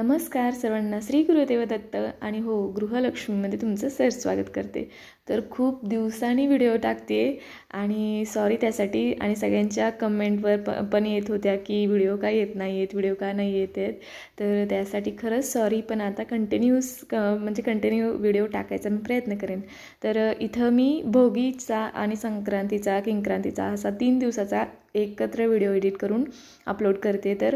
नमस्कार सर्वांना, श्री गुरुदेव दत्त आणि हो गृहलक्ष्मीमध्ये तुमचं स्वागत करते। तर खूप दिवसांनी व्हिडिओ टाकते आणि सॉरी त्यासाठी। आणि सगळ्यांच्या कमेंटवर पण येत होत्या की व्हिडिओ का येत नाही आहेत, व्हिडिओ का नाही येत आहेत, तर त्यासाठी खरंच सॉरी। पण आता कंटिन्यू व्हिडिओ टाकायचा मी प्रयत्न करेन। तर इथं मी भोगीचा आणि संक्रांतीचा किंक्रांतीचा असा 3 दिवसाचा एकत्र व्हिडिओ एडिट करून अपलोड करते। तर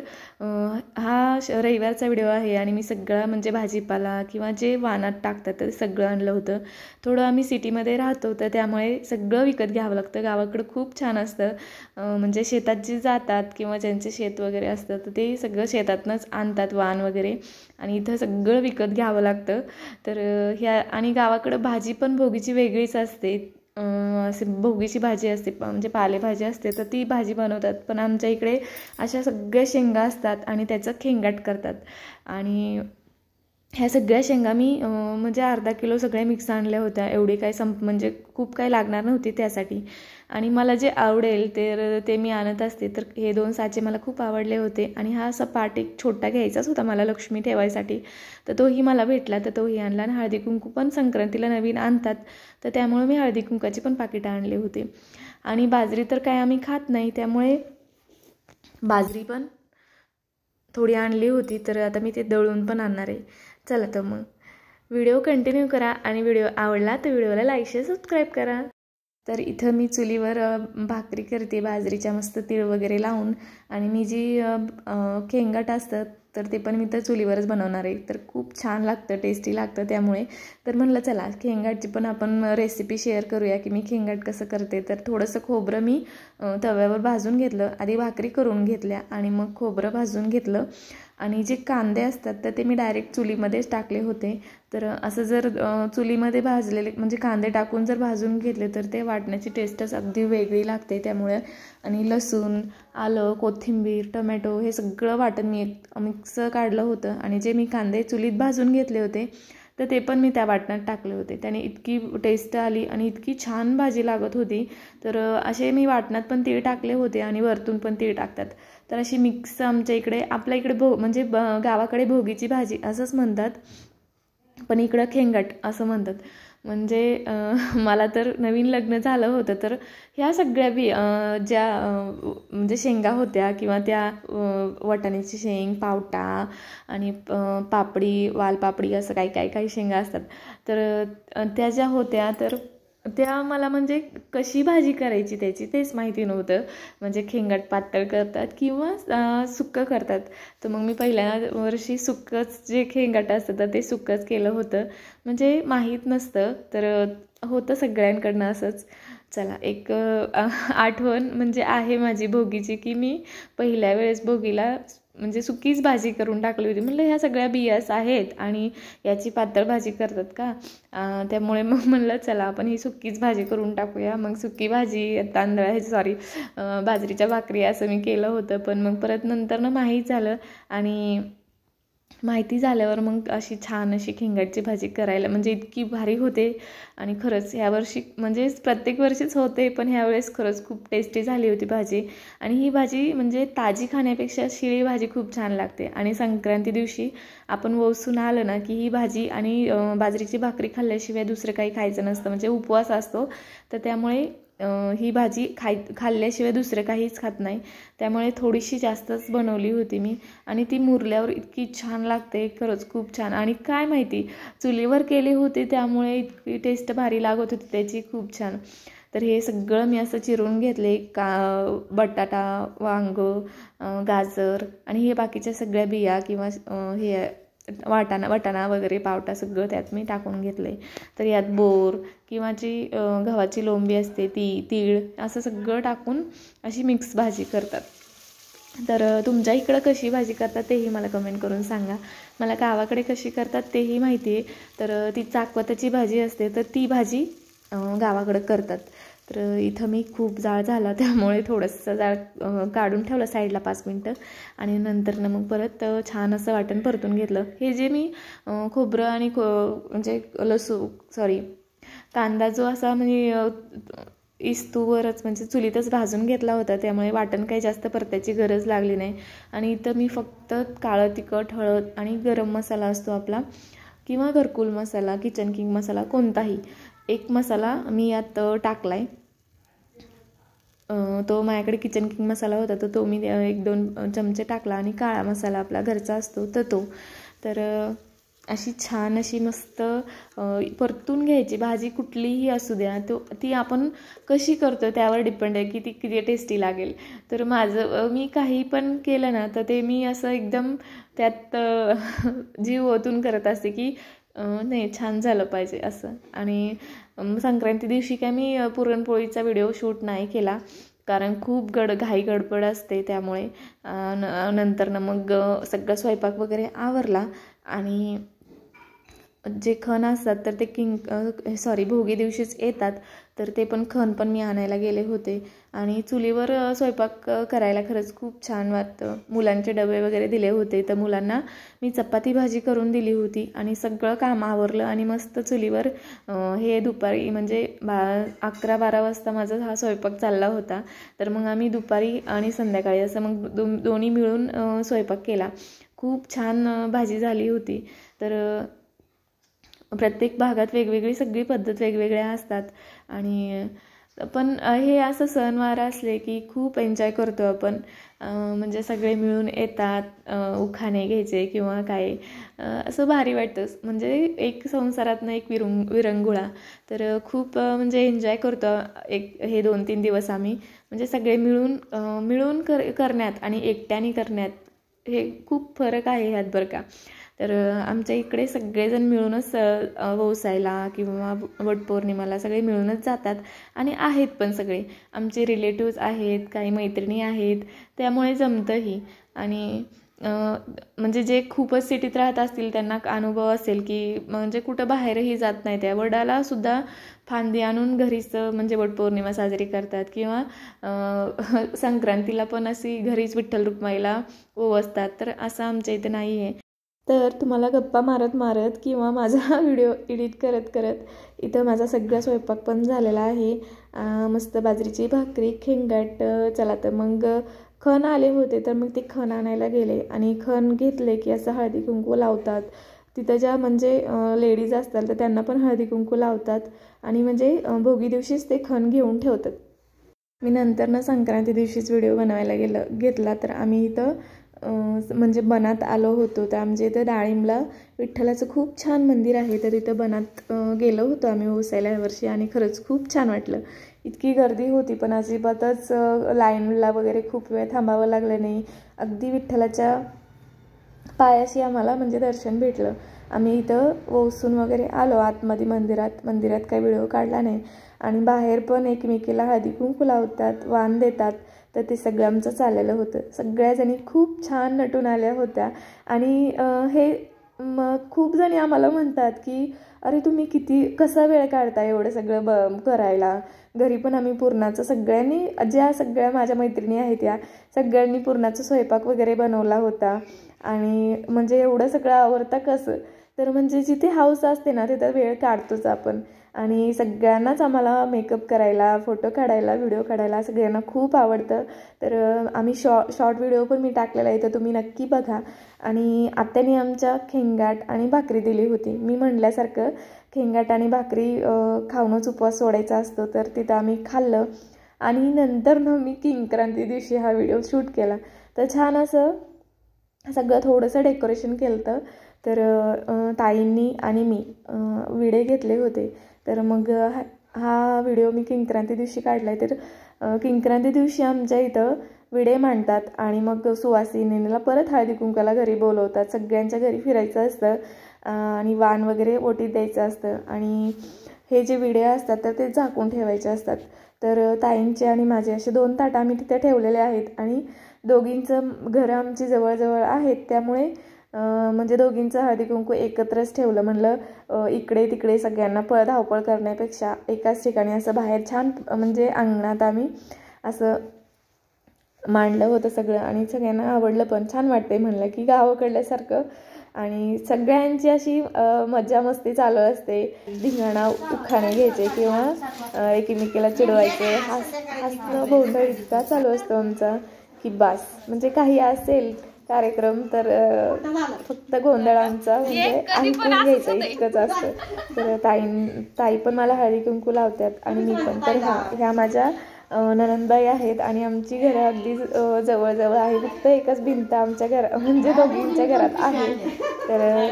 हा रविवारचा व्हिडिओ आहे आणि मी सगळा म्हणजे भाजीपाला किंवा जे वानात टाकतात ते सगळं आणलं होतं। थोडं आम्ही सिटीमध्ये राहतो तर त्यामुळे सगळं विकत घ्यावं लागतं। गावाकडं खूप छान असतं, म्हणजे शेतात जे जातात किंवा ज्यांचे शेत वगैरे असतं तर ते सगळं शेतातनंच आणतात वाण वगैरे, आणि इथं सगळं विकत घ्यावं लागतं। तर ह्या आणि गावाकडं भाजी पण भोगीची वेगळीच असते। असे भोगीची भाजी असते म्हणजे पालेभाजी असते तर ती भाजी बनवतात। पण आमच्या इकडे अशा सगळ्या शेंगा असतात आणि त्याचं खेंगाट करतात। आणि ह्या सगळ्या शेंगा मी म्हणजे अर्धा किलो सगळ्या मिक्स आणल्या होत्या। एवढी काय म्हणजे खूप काही लागणार नव्हती त्यासाठी। आणि मला जे आवडेल ते मी आणत असते। तर हे 2 साचे मला खूप आवडले होते आणि हा असा पाट एक छोटा घ्यायचाच होता मला लक्ष्मी ठेवायसाठी, तर तोही मला भेटला तर तोही आणला। आणि हळदी कुंकू पण संक्रांतीला नवीन आणतात तर त्यामुळे मी हळदी कुंकाची पण पाकिटं आणले होते। आणि बाजरी तर काय आम्ही खात नाही त्यामुळे बाजरी पण थोडी आणली होती, तर आता मी ते दळून पण आणणार आहे। चला तर मग व्हिडिओ कंटिन्यू करा आणि व्हिडिओ आवडला तर व्हिडिओला लाईक शेअर सबस्क्राईब करा। तर इथं मी चुलीवर भाकरी करते बाजरीच्या मस्त तीळ वगैरे लावून। आणि मी जी खेंगाट असतं तर ते पण मी तर चुलीवरच बनवणार आहे। तर खूप छान लागतं, टेस्टी लागतं त्यामुळे। तर म्हणलं चला खेंगाटची पण आपण रेसिपी शेअर करूया की मी खेंगाट कसं करते। तर थोडंसं खोबरं मी तव्यावर भाजून घेतलं, आधी भाकरी करून घेतल्या आणि मग खोबरं भाजून घेतलं। आणि जे कांदे असतात तर ते मी डायरेक्ट चुलीमध्येच टाकले होते। तर असं जर चुलीमध्ये भाजलेले म्हणजे कांदे टाकून जर भाजून घेतले तर ते वाटण्याची टेस्टच अगदी वेगळी लागते त्यामुळे। आणि लसूण, आलं, कोथिंबीर, टमॅटो हे सगळं वाटण मी मिक्स काढलं होतं। आणि जे मी कांदे चुलीत भाजून घेतले होते तर ते पण मी त्या वाटणात टाकले होते। त्याने इतकी टेस्ट आली आणि इतकी छान भाजी लागत होती। तर असे मी वाटणात पण तीळ टाकले होते आणि वरतून पण तीळ टाकतात। तर अशी मिक्स आमच्या इकडे आपल्या इकडे म्हणजे गावाकडे भोगीची भाजी असंच म्हणतात, पण इकडं खेंगाट असं म्हणतात। म्हणजे मला तर नवीन लग्न झालं होतं तर ह्या सगळ्या ज्या म्हणजे शेंगा होत्या किंवा त्या वाटाण्याची शेंग, पावटा आणि पापडी, वालपापडी असं काही शेंगा असतात। तर त्या ज्या होत्या तर त्या मला म्हणजे कशी भाजी करायची त्याची तेच माहिती नव्हतं। म्हणजे खेंगाट पातळ करतात किंवा सुक्कं करतात। तर मग मी पहिल्या वर्षी सुक्कंच जे खेंगाट असतं तर ते सुक्कंच केलं होतं, म्हणजे माहीत नसतं तर होतं सगळ्यांकडनं असंच। चला एक आठवण म्हणजे आहे माझी भोगीची की मी पहिल्या वेळेस भोगीला म्हणजे सुकीच भाजी करून टाकली होती। म्हणलं ह्या सगळ्या बियास आहेत आणि याची पातळ भाजी करतात का, त्यामुळे मग म्हणलं चला आपण ही सुकीच भाजी करून टाकूया। मग सुकी भाजी बाजरीच्या भाकरी असं मी केलं होतं। पण मग परत नंतर माहीत झालं आणि माहिती झाल्यावर मग अशी छान अशी खेंगाटची भाजी करायला म्हणजे इतकी भारी होते। आणि खरंच ह्या वर्षी म्हणजे प्रत्येक वर्षीच होते पण ह्यावेळेस खरंच खूप टेस्टी झाली होती भाजी। आणि ही भाजी म्हणजे ताजी खाण्यापेक्षा शिळी भाजी खूप छान लागते। आणि संक्रांती दिवशी आपण वसून आलं ना की ही भाजी आणि बाजरीची भाकरी खाल्ल्याशिवाय दुसरं काही खायचं नसतं, म्हणजे उपवास असतो तर त्यामुळे ही भाजी खाल्ल्याशिवाय दुसरं काहीच खात नाही। त्यामुळे थोडीशी जास्तच बनवली होती मी आणि ती मुरल्यावर इतकी छान लागते, खरंच खूप छान। आणि काय माहिती चुलीवर केली होती त्यामुळे इतकी टेस्ट भारी लागत होती त्याची, खूप छान। तर हे सगळं मी असं चिरून घेतले, बटाटा, वांग, गाजर आणि हे बाकीच्या सगळ्या बिया किंवा हे वाटाणा वगैरे, पावटा सगळं त्यात मी टाकून घेतले। तर यात बोर किंवा जी गव्हाची लोंबी असते ती, तीळ असं सगळं टाकून अशी मिक्स भाजी करतात। तर तुमच्या इकडं कशी भाजी करतात तेही मला कमेंट करून सांगा। मला गावाकडे कशी करतात तेही माहिती आहे। तर ती चाकवताची भाजी असते तर ती भाजी गावाकडं करतात। तर इथं मी खूप जाळ झाला त्यामुळे थोडंसं जाळ काढून ठेवलं साईडला 5 मिनटं आणि नंतर मग परत छान असं वाटण परतून घेतलं। हे जे मी खोबरं आणि म्हणजे कांदा जो असा म्हणजे इस्तूवरच म्हणजे चुलीतच भाजून घेतला होता, त्यामुळे वाटण काही जास्त परतायची गरज लागली नाही. आणि इथं मी फक्त काळं तिखट, हळद आणि गरम मसाला असतो आपला किंवा घरकुल मसाला, किचन किंग मसाला कोणताही एक मसाला मी यात टाकला आहे. तो माझ्याकडे किचन किंग मसाला होता तर तो मी 1-2 चमचे टाकला आणि काळा मसाला आपला घरचा असतो तर अशी छान अशी मस्त परतून घ्यायची. भाजी कुठलीही असू द्या ती आपण कशी करतो त्यावर डिपेंड आहे की ती किती टेस्टी लागेल. तर मी काही पण केलं ना तर ते मी असं एकदम त्यात जीव ओतून करत असते की नाही छान झालं पाहिजे असं. आणि संक्रांती दिवशी काय मी पुरणपोळीचा व्हिडिओ शूट नाही केला कारण खूप घाई गडबड असते, त्यामुळे नंतर मग सगळं स्वयंपाक वगैरे आवरला. आणि जे खण असतात तर ते भोगी दिवशीच येतात, तर ते पण खण पण मी आणायला गेले होते. आणि चुलीवर स्वयंपाक करायला खरंच खूप छान वाटतं. मुलांचे डबे वगैरे दिले होते तर मुलांना मी चपाती भाजी करून दिली होती आणि सगळं काम आवरलं आणि मस्त चुलीवर हे दुपारी म्हणजे 11-12 वाजता माझा हा स्वयंपाक चालला होता. तर मग आम्ही दुपारी आणि संध्याकाळी असं मग दोन्ही मिळून स्वयंपाक केला. खूप छान भाजी झाली होती. तर प्रत्येक भागात वेगवेगळी सगळी पद्धत वेगवेगळ्या असतात. आणि पण हे असं सणवार असले की खूप एन्जॉय करतो आपण. म्हणजे सगळे मिळून येतात, उखाणे घ्यायचे किंवा काय असं भारी वाटतं. म्हणजे एक संसारातनं एक विरंगुळा. तर खूप म्हणजे एन्जॉय करतो हे 2-3 दिवस आम्ही. म्हणजे सगळे मिळून करण्यात आणि एकट्याने करण्यात हे खूप फरक आहे ह्यात बरं का. तर आमच्या इकडे सगळेजण मिळूनच वौसायला किंवा वटपौर्णिमाला सगळे मिळूनच जातात आणि आहेत पण सगळे आमचे रिलेटिव्स आहेत, काही मैत्रिणी आहेत, त्यामुळे जमतंही. आणि म्हणजे जे खूपच सिटीत राहत असतील त्यांना अनुभव असेल की म्हणजे कुठं बाहेरही जात नाही, त्या वडाला सुद्धा फांदी आणून घरीच म्हणजे वटपौर्णिमा साजरी करतात किंवा संक्रांतीला पण अशी घरीच विठ्ठल रुक्माईला ओवाळतात. तर असं आमच्या इथं नाही आहे. तर तुम्हाला गप्पा मारत मारत किंवा माझा व्हिडिओ एडिट करत करत इथं माझा सगळा स्वयंपाक पण झालेला आहे. मस्त बाजरीची भाकरी, खेंगाट. चला तर मग खण आले होते तर मग ते खण आणायला गेले आणि खण घेतले की असं हळदी कुंकू लावतात. तिथं ज्या म्हणजे लेडीज असतात तर त्यांना पण हळदी कुंकू लावतात आणि म्हणजे भोगी दिवशीच ते खण घेऊन ठेवतात. मी नंतर संक्रांती दिवशीच व्हिडिओ बनवायला घेतला. तर आम्ही इथं म्हणजे बनात आलो होतो. तर आमच्या इथं डाळिंबला विठ्ठलाचं खूप छान मंदिर आहे, तर इथं बनात गेलो होतो आम्ही ओसायला यावर्षी आणि खरंच खूप छान वाटलं. इतकी गर्दी होती पण अजिबातच लाईनला वगैरे खूप वेळ थांबावं लागलं नाही. अगदी विठ्ठलाच्या पायाशी आम्हाला म्हणजे दर्शन भेटलं. आम्ही इथं ओसून वगैरे आलो आतमध्ये मंदिरात काही व्हिडिओ काढला नाही. आणि बाहेर पण एकमेकीला हळदी कुंकू लावतात, वाण देतात. तर ते सगळं आमचं चाललेलं होतं. सगळ्याजणी खूप छान नटून आल्या होत्या आणि हे खूप जणी आम्हाला म्हणतात की अरे तुम्ही कसा वेळ काढता एवढं सगळं करायला. घरी पण आम्ही पुरणाचं सगळ्या माझ्या मैत्रिणी आहेत त्या सगळ्यांनी पुरणाचा स्वयंपाक वगैरे बनवला होता. आणि म्हणजे एवढं सगळं आवडतं कसं. तर म्हणजे जिथे हाऊस असते ना तिथं वेळ काढतोच आपण. आणि सगळ्यांनाच आम्हाला मेकअप करायला, फोटो काढायला, व्हिडिओ काढायला सगळ्यांना खूप आवडतं. तर आम्ही शॉर्ट व्हिडिओ पण मी टाकलेला आहे, तर तुम्ही नक्की बघा. आणि आत्याने आमच्या खेंगाट आणि भाकरी दिली होती. मी म्हणल्यासारखं खेंगाट आणि भाकरी खाऊनच उपवास सोडायचा असतो, तर तिथं आम्ही खाल्लं. आणि नंतर मी संक्रांती दिवशी हा व्हिडिओ शूट केला. तर छान असं सगळं थोडंसं डेकोरेशन केलं. तर ताईंनी आणि मी विडे घेतले होते. तर मग हा व्हिडिओ मी संक्रांती दिवशी काढला आहे. तर संक्रांती दिवशी आमच्या इथं विडे मांडतात आणि मग सुवासिनीला परत हळदी कुंकाला घरी बोलवतात. सगळ्यांच्या घरी फिरायचं असतं आणि वाण वगैरे ओटीत द्यायचं असतं. आणि हे जे विडे असतात तर ते झाकून ठेवायचे असतात. तर ताईंचे आणि माझे असे 2 ताट आम्ही तिथे ठेवलेले आहेत. आणि दोघींचं घरं आमची जवळजवळ आहेत, त्यामुळे म्हणजे दोघींचं हळदी कुंकू एकत्रच ठेवलं. म्हणलं इकडे तिकडे सगळ्यांना धावपळ करण्यापेक्षा एकाच ठिकाणी असं बाहेर छान म्हणजे अंगणात आम्ही असं मांडलं होतं सगळं. आणि सगळ्यांना आवडलं पण. छान वाटतंय म्हणलं की गावाकडल्यासारखं आणि सगळ्यांची अशी मज्जा मस्ती चालू असते. धिंगाणा उखाणे घ्यायचे किंवा एकीमेकीला चिडवायचे. हसणं गोंधळ इतका चालू असतो आमचा की बास. म्हणजे काही असेल कार्यक्रम तर फक्त गोंधळ आमचा म्हणजे ऐकून घ्यायचं इतकंच असतं. तर ताई पण मला हळदी कुंकू लावतात आणि मी पण. तर ह्या माझ्या ननंदबाई आहेत आणि आमची घरं अगदी जवळजवळ आहे. फक्त एकच भिंत आमच्या म्हणजे दोघींच्या घरात आहे. तर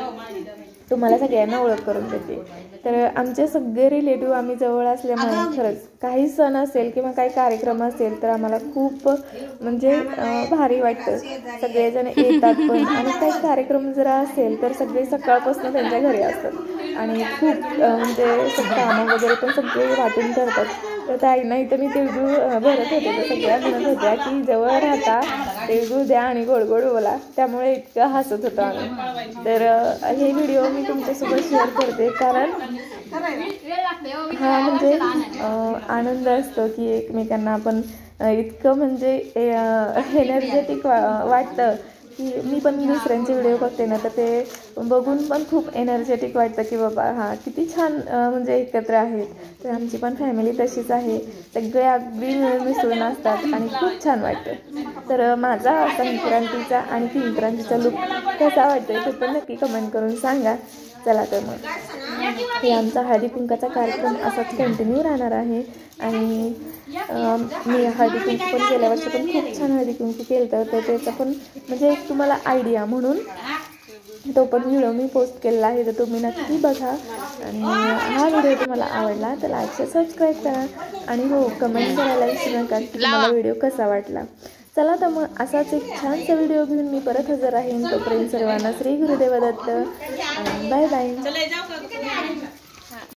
तुम्हाला सगळ्यांना ओळख करून देते. तर आमचे सगळे रिलेटिव्ह आम्ही जवळ असल्यामुळे खरंच काही सण असेल किंवा काही कार्यक्रम असेल तर आम्हाला खूप म्हणजे भारी वाटतं. सगळेजण येतात पण. आणि काही कार्यक्रम जर असेल तर सगळे सकाळपासून त्यांच्या घरी असतात आणि खूप म्हणजे कामं वगैरे पण सगळे वाटून करतात. तर ताईंना इथं मी तिळगुळ भरत होते तर सगळ्या म्हणत होत्या की जवळ राहता तिळगुळ द्या आणि गोड गोड बोला. त्यामुळे इतकं हसत होतो आम्ही. तर हे व्हिडिओ मी तुमच्यासोबत शेअर करते कारण हा म्हणजे आनंद असतो की एकमेकांना आपण इतकं म्हणजे एनर्जेटिक वाटतं की मी पण दुसऱ्यांचे व्हिडिओ बघते ना तर ते बघून पण खूप एनर्जेटिक वाटतं की बाबा हां किती छान म्हणजे एकत्र आहेत. तर आमची पण फॅमिली तशीच आहे. सगळे अगदी मिसळून असतात आणि खूप छान वाटतं. तर माझा संक्रांतीचा आणि किंक्रांतीचा लुक कसा वाटतो ते पण नक्की कमेंट करून सांगा. चला तर मग हे आमचा हळदी कुंकाचा कार्यक्रम असाच कंटिन्यू राहणार आहे. आणि मी हळदी कुंकू पण गेल्या वर्षी पण खूप छान हळदी कुंकू केलं तर त्याचा पण म्हणजे एक तुम्हाला आयडिया म्हणून तो पण व्हिडिओ मी पोस्ट केलेला आहे. तर तुम्ही नक्की बघा. आणि हा व्हिडिओ तुम्हाला आवडला तर लाईक शेअर सबस्क्राईब करा आणि हो कमेंट करायला विसरू नका की तुम्हाला व्हिडिओ कसा वाटला. चला तर मग असाच एक छानसा व्हिडिओ घेऊन मी परत हजर राहीन. तोपर्यंत सर्वांना श्री गुरुदेव दत्त आणि बाय बाय.